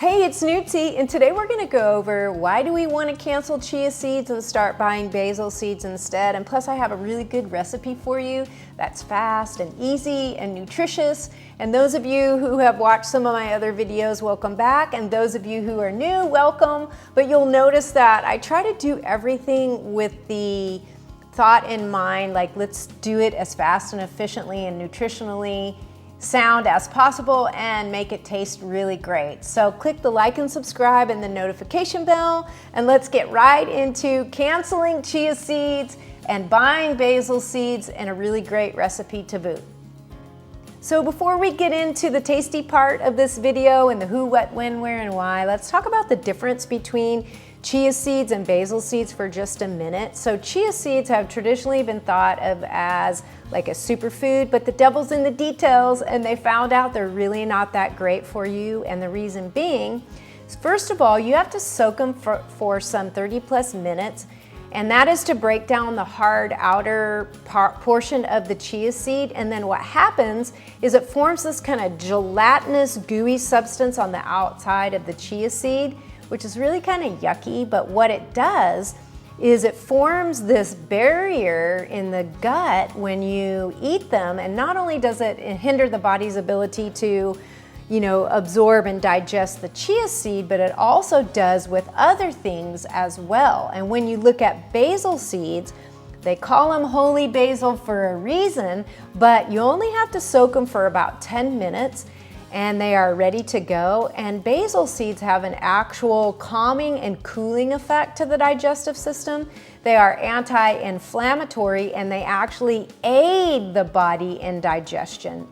Hey, it's Newtsy, and today we're going to go over why do we want to cancel chia seeds and start buying basil seeds instead. And plus I have a really good recipe for you that's fast and easy and nutritious. And those of you who have watched some of my other videos, welcome back. And those of you who are new, welcome. But you'll notice that I try to do everything with the thought in mind, like let's do it as fast and efficiently and nutritionally sound as possible and make it taste really great. So click the like and subscribe and the notification bell, and let's get right into canceling chia seeds and buying basil seeds, and a really great recipe to boot. So before we get into the tasty part of this video and the who, what, when, where, and why, let's talk about the difference between chia seeds and basil seeds for just a minute. So chia seeds have traditionally been thought of as like a superfood, but the devil's in the details, and they found out they're really not that great for you. And the reason being, first of all, you have to soak them for some 30+ minutes, and that is to break down the hard outer portion of the chia seed. And then what happens is it forms this kind of gelatinous, gooey substance on the outside of the chia seed, which is really kind of yucky. But what it does is it forms this barrier in the gut when you eat them. And not only does it hinder the body's ability to, absorb and digest the chia seed, but it also does with other things as well. And when you look at basil seeds, they call them holy basil for a reason, but you only have to soak them for about 10 minutes and they are ready to go. And basil seeds have an actual calming and cooling effect to the digestive system. They are anti-inflammatory, and they actually aid the body in digestion.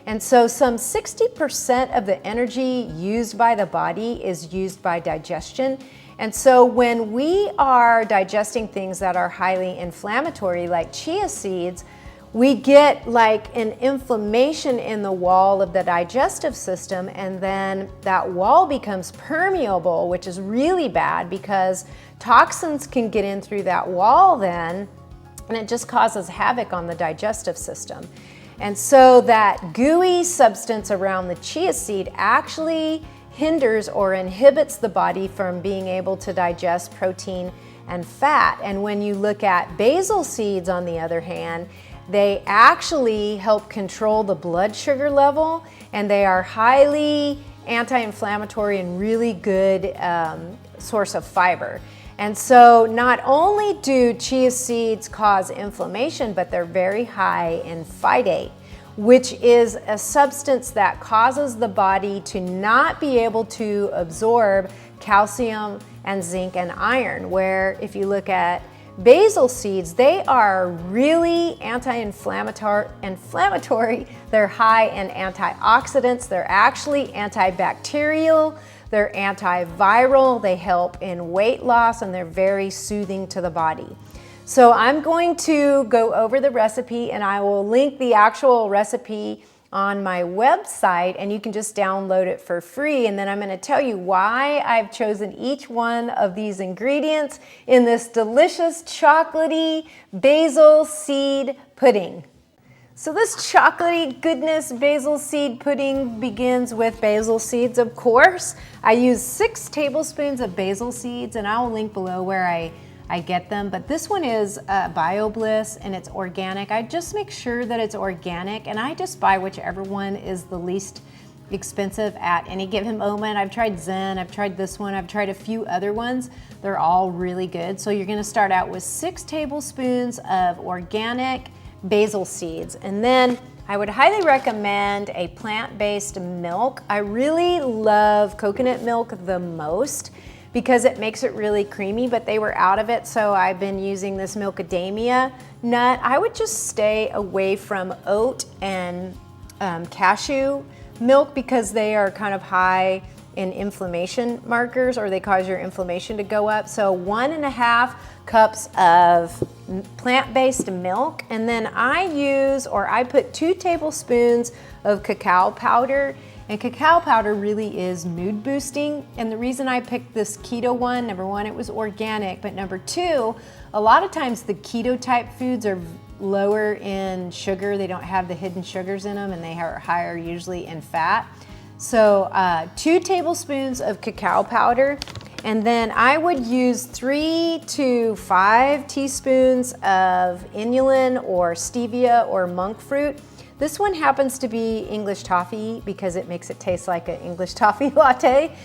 And so some 60% of the energy used by the body is used by digestion. And so when we are digesting things that are highly inflammatory, like chia seeds, we get like an inflammation in the wall of the digestive system, and then that wall becomes permeable, which is really bad because toxins can get in through that wall then, and it just causes havoc on the digestive system. And so that gooey substance around the chia seed actually hinders or inhibits the body from being able to digest protein and fat. And when you look at basil seeds, on the other hand, they actually help control the blood sugar level, and they are highly anti-inflammatory and really good source of fiber. And so not only do chia seeds cause inflammation, but they're very high in phytate, which is a substance that causes the body to not be able to absorb calcium and zinc and iron, where if you look at basil seeds, they are really anti-inflammatory. They're high in antioxidants. They're actually antibacterial. They're antiviral. They help in weight loss, and they're very soothing to the body. So I'm going to go over the recipe, and I will link the actual recipe on my website, and you can just download it for free. And then I'm going to tell you why I've chosen each one of these ingredients in this delicious chocolatey basil seed pudding. So this chocolatey goodness basil seed pudding begins with basil seeds, of course. I use 6 tablespoons of basil seeds, and I will link below where I get them. But this one is BioBliss, and it's organic. I just make sure that it's organic, and I just buy whichever one is the least expensive at any given moment. I've tried Zen, I've tried this one, I've tried a few other ones. They're all really good. So you're gonna start out with 6 tablespoons of organic basil seeds. And then I would highly recommend a plant-based milk. I really love coconut milk the most because it makes it really creamy, but they were out of it, so I've been using this macadamia nut. I would just stay away from oat and cashew milk because they are kind of high in inflammation markers, or they cause your inflammation to go up. So 1.5 cups of plant-based milk, and then I put 2 tablespoons of cacao powder. And cacao powder really is mood boosting. And the reason I picked this keto one, number 1, it was organic, but number 2, a lot of times the keto type foods are lower in sugar. They don't have the hidden sugars in them, and they are higher usually in fat. So 2 tablespoons of cacao powder, and then I would use 3 to 5 teaspoons of inulin or stevia or monk fruit. This one happens to be English toffee because it makes it taste like an English toffee latte.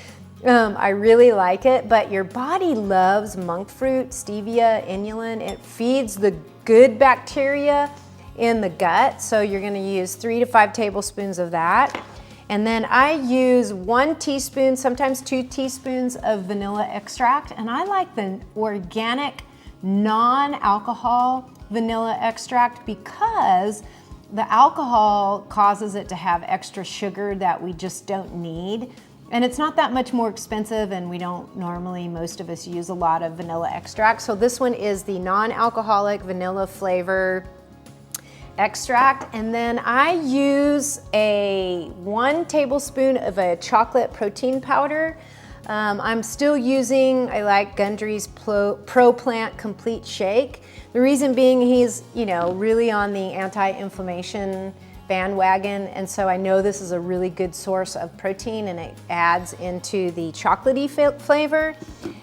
I really like it, but your body loves monk fruit, stevia, inulin. It feeds the good bacteria in the gut, so you're gonna use 3 to 5 tablespoons of that. And then I use 1 teaspoon, sometimes 2 teaspoons of vanilla extract, and I like the organic, non-alcohol vanilla extract because the alcohol causes it to have extra sugar that we just don't need. And it's not that much more expensive, and we don't normally, most of us use a lot of vanilla extract. So this one is the non-alcoholic vanilla flavor extract. And then I use 1 tablespoon of a chocolate protein powder. I'm still using, I like Gundry's Pro Plant Complete Shake. The reason being he's, really on the anti-inflammation bandwagon, and so I know this is a really good source of protein, and it adds into the chocolatey flavor.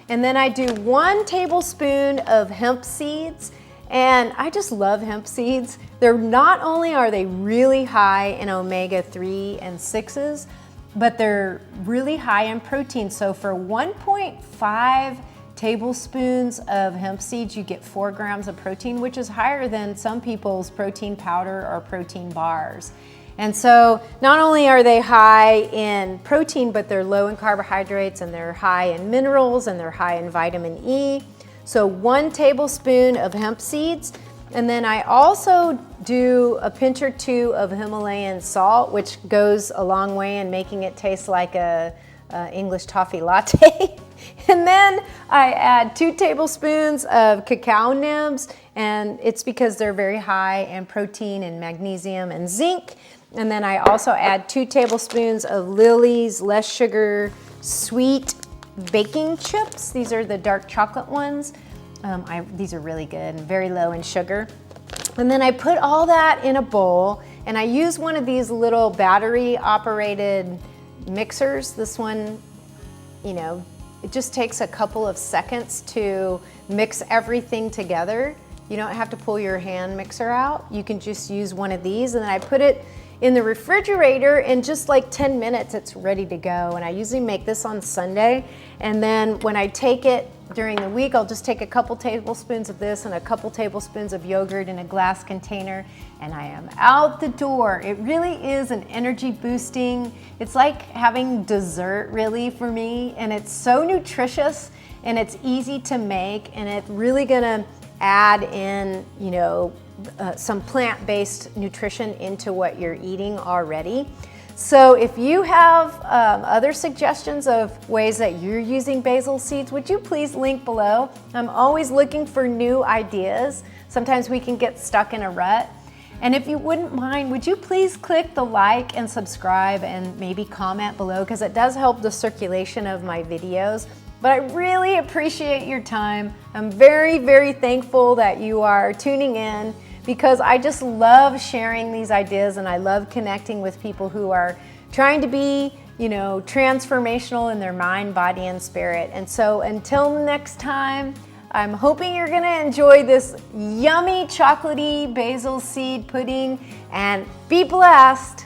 And then I do 1 tablespoon of hemp seeds, and I just love hemp seeds. They're not only are they really high in omega-3 and 6s, but they're really high in protein. So for 1.5 tablespoons of hemp seeds, you get 4 grams of protein, which is higher than some people's protein powder or protein bars. And so not only are they high in protein, but they're low in carbohydrates, and they're high in minerals, and they're high in vitamin E. So 1 tablespoon of hemp seeds. And then I also do a pinch or 2 of Himalayan salt, which goes a long way in making it taste like a English toffee latte. And then I add 2 tablespoons of cacao nibs, and it's because they're very high in protein and magnesium and zinc. And then I also add 2 tablespoons of Lily's less sugar sweet baking chips. These are the dark chocolate ones. These are really good and very low in sugar. And then I put all that in a bowl, and I use one of these little battery operated mixers. This one, it just takes a couple of seconds to mix everything together. You don't have to pull your hand mixer out. You can just use one of these, and then I put it in the refrigerator, in just like 10 minutes it's ready to go. And I usually make this on Sunday, and then when I take it during the week, I'll just take a couple tablespoons of this and a couple tablespoons of yogurt in a glass container, and I am out the door. It really is an energy boosting, it's like having dessert really for me, and it's so nutritious, and it's easy to make, and it's really gonna add in, some plant-based nutrition into what you're eating already. So if you have other suggestions of ways that you're using basil seeds, would you please link below? I'm always looking for new ideas. Sometimes we can get stuck in a rut. And if you wouldn't mind, would you please click the like and subscribe and maybe comment below, because it does help the circulation of my videos. But I really appreciate your time. I'm very, very thankful that you are tuning in, because I just love sharing these ideas, and I love connecting with people who are trying to be, transformational in their mind, body, and spirit. And so until next time, I'm hoping you're gonna enjoy this yummy chocolatey basil seed pudding, and be blessed.